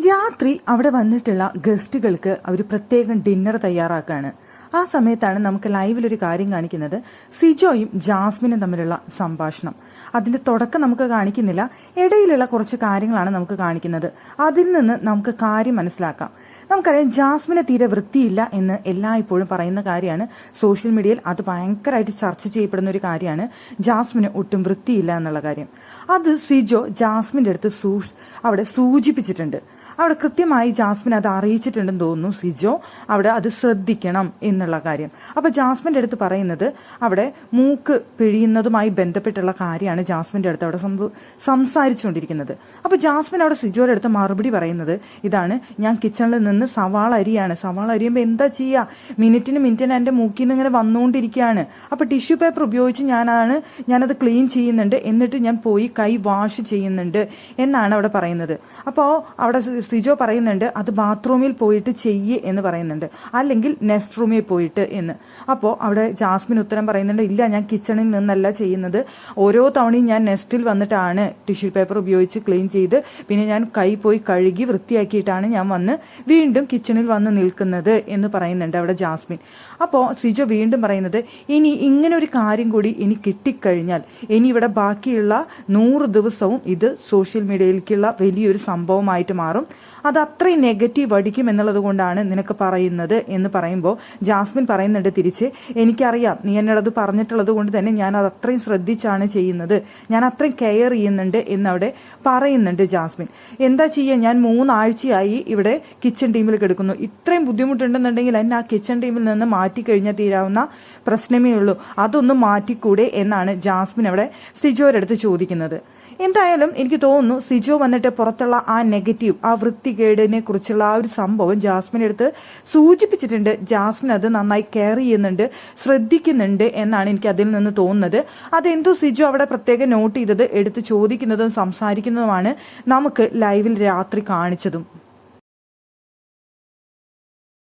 രാത്രി അവിടെ വന്നിട്ടുള്ള ഗസ്റ്റുകൾക്ക് അവർ പ്രത്യേകം ഡിന്നർ തയ്യാറാക്കുകയാണ്. ആ സമയത്താണ് നമുക്ക് ലൈവിലൊരു കാര്യം കാണിക്കുന്നത്. സിജോയും ജാസ്മിനും തമ്മിലുള്ള സംഭാഷണം. അതിന്റെ തുടക്കം നമുക്ക് കാണിക്കുന്നില്ല, ഇടയിലുള്ള കുറച്ച് കാര്യങ്ങളാണ് നമുക്ക് കാണിക്കുന്നത്. അതിൽ നിന്ന് നമുക്ക് കാര്യം മനസ്സിലാക്കാം. നമുക്കറിയാം ജാസ്മിന് തീരെ വൃത്തിയില്ല എന്ന് എല്ലായ്പ്പോഴും പറയുന്ന കാര്യമാണ്. സോഷ്യൽ മീഡിയയിൽ അത് ഭയങ്കരമായിട്ട് ചർച്ച ചെയ്യപ്പെടുന്ന ഒരു കാര്യമാണ്, ജാസ്മിന് ഒട്ടും വൃത്തിയില്ല എന്നുള്ള കാര്യം. അത് സിജോ ജാസ്മിന്റെ അടുത്ത് അവിടെ സൂചിപ്പിച്ചിട്ടുണ്ട്. അവിടെ കൃത്യമായി ജാസ്മിൻ അത് അറിയിച്ചിട്ടുണ്ടെന്ന് തോന്നുന്നു. സിജോ അവിടെ അത് ശ്രദ്ധിക്കണം എന്നുള്ള കാര്യം. അപ്പൊ ജാസ്മിന്റെ അടുത്ത് പറയുന്നത് അവിടെ മൂക്ക് പിഴിയുന്നതുമായി ബന്ധപ്പെട്ടുള്ള കാര്യമാണ് ജാസ്മിന്റെ അടുത്ത് അവിടെ സംസാരിച്ചുകൊണ്ടിരിക്കുന്നത്. അപ്പൊ ജാസ്മിൻ അവിടെ സിജോയുടെ അടുത്ത് മറുപടി പറയുന്നത് ഇതാണ്, ഞാൻ കിച്ചണിൽ നിന്ന് സവാള അരിയാണ്. സവാള അരിയുമ്പോൾ എന്താ ചെയ്യുക, മിനിറ്റിന് എൻ്റെ മൂക്കിൽ നിന്ന് ഇങ്ങനെ വന്നുകൊണ്ടിരിക്കുകയാണ്. അപ്പൊ ടിഷ്യൂ പേപ്പർ ഉപയോഗിച്ച് ഞാനത് ക്ലീൻ ചെയ്യുന്നുണ്ട്, എന്നിട്ട് ഞാൻ പോയി കൈ വാഷ് ചെയ്യുന്നുണ്ട് എന്നാണ് അവിടെ പറയുന്നത്. അപ്പോൾ അവിടെ സിജോ പറയുന്നുണ്ട് അത് ബാത്റൂമിൽ പോയിട്ട് ചെയ്യ് എന്ന് പറയുന്നുണ്ട്, അല്ലെങ്കിൽ നെക്സ്റ്റ് റൂമിൽ പോയിട്ട് എന്ന്. അപ്പോൾ അവിടെ ജാസ്മിൻ ഉത്തരം പറയുന്നുണ്ട്, ഇല്ല ഞാൻ കിച്ചണിൽ നിന്നല്ല ചെയ്യുന്നത്, ഓരോ തവണയും ഞാൻ നെക്സ്റ്റിൽ വന്നിട്ടാണ് ടിഷ്യൂ പേപ്പർ ഉപയോഗിച്ച് ക്ലീൻ ചെയ്ത് പിന്നെ ഞാൻ കൈ പോയി കഴുകി വൃത്തിയാക്കിയിട്ടാണ് ഞാൻ വന്ന് വീണ്ടും കിച്ചണിൽ വന്ന് നിൽക്കുന്നത് എന്ന് പറയുന്നുണ്ട് അവിടെ ജാസ്മിൻ. അപ്പോൾ സിജോ വീണ്ടും പറയുന്നത്, ഇനി ഇങ്ങനെ ഒരു കാര്യം കൂടി ഇനി കിട്ടിക്കഴിഞ്ഞാൽ ഇനി ഇവിടെ ബാക്കിയുള്ള 100 ദിവസവും ഇത് സോഷ്യൽ മീഡിയയിലേക്കുള്ള വലിയൊരു സംഭവമായിട്ട് മാറും, അത് അത്രയും നെഗറ്റീവ് അടിക്കും എന്നുള്ളത് കൊണ്ടാണ് നിനക്ക് പറയുന്നത് എന്ന് പറയുമ്പോൾ ജാസ്മിൻ പറയുന്നുണ്ട് തിരിച്ച്, എനിക്കറിയാം നീ എന്നോടത് പറഞ്ഞിട്ടുള്ളത് കൊണ്ട് തന്നെ ഞാൻ അത് അത്രയും ശ്രദ്ധിച്ചാണ് ചെയ്യുന്നത്, ഞാൻ അത്രയും കെയർ ചെയ്യുന്നുണ്ട് എന്നവിടെ പറയുന്നുണ്ട് ജാസ്മിൻ. എന്താ ചെയ്യുക, ഞാൻ 3 ആഴ്ചയായി ഇവിടെ കിച്ചൺ ടീമിൽ കിടക്കുന്നു, ഇത്രയും ബുദ്ധിമുട്ടുണ്ടെന്നുണ്ടെങ്കിൽ എന്നെ ആ കിച്ചൺ ടീമിൽ നിന്ന് മാറ്റിക്കഴിഞ്ഞാൽ തീരാവുന്ന പ്രശ്നമേ ഉള്ളൂ, അതൊന്നും മാറ്റിക്കൂടെ എന്നാണ് ജാസ്മിൻ അവിടെ സിജോയുടെ അടുത്ത് ചോദിക്കുന്നത്. എന്തായാലും എനിക്ക് തോന്നുന്നു സിജോ വന്നിട്ട് പുറത്തുള്ള ആ നെഗറ്റീവ്, ആ വൃത്തികേടിനെ കുറിച്ചുള്ള ആ ഒരു സംഭവം ജാസ്മിൻ്റെ അടുത്ത് സൂചിപ്പിച്ചിട്ടുണ്ട്. ജാസ്മിൻ അത് നന്നായി കെയർ ചെയ്യുന്നുണ്ട്, ശ്രദ്ധിക്കുന്നുണ്ട് എന്നാണ് എനിക്ക് അതിൽ നിന്ന് തോന്നുന്നത്. അതെന്തോ സിജോ അവിടെ പ്രത്യേകം നോട്ട് ചെയ്തത് എടുത്ത് ചോദിക്കുന്നതും സംസാരിക്കുന്നതുമാണ് നമുക്ക് ലൈവിൽ രാത്രി കാണിച്ചതും.